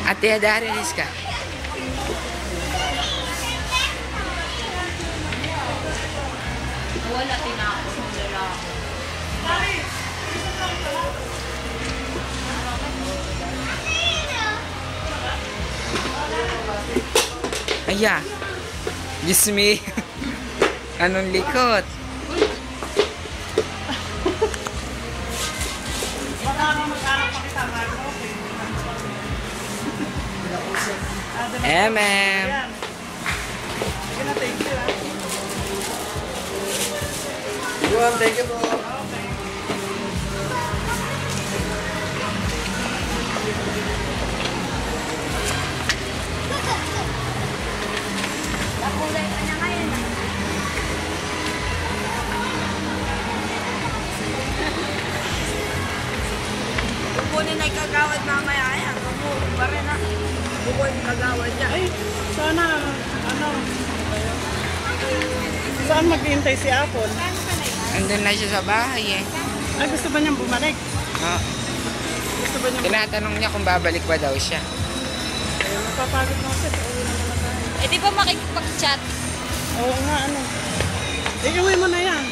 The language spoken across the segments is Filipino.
Ate, darilis ka. Wala tinapos ng lalaki. Aya. Diyos me. Anong likot? Ayan. Thank you po. Nakulay ka na ngayon. Kukunin na yung kagawad mamaya. Ayan, kukunin pa rin na. Kukunin yung kagawad niya. Ay, sana, ano, saan maghihintay si Apple? Andun na siya sa bahay eh. Ay, gusto ba niyang bumalik? Oh. Gusto ba niyang Tinatanong niya kung babalik ba daw siya. Ay, mapapagod mo siya. Uwi na naman tayo. Eh, di ba makikipag-chat? Oo nga, ano. Iuwi mo na yan.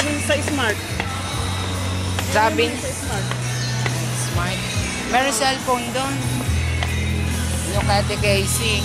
Yung sa smart. Sabi, Sa smart. smart. Meron cellphone doon. Yung Ate Casey.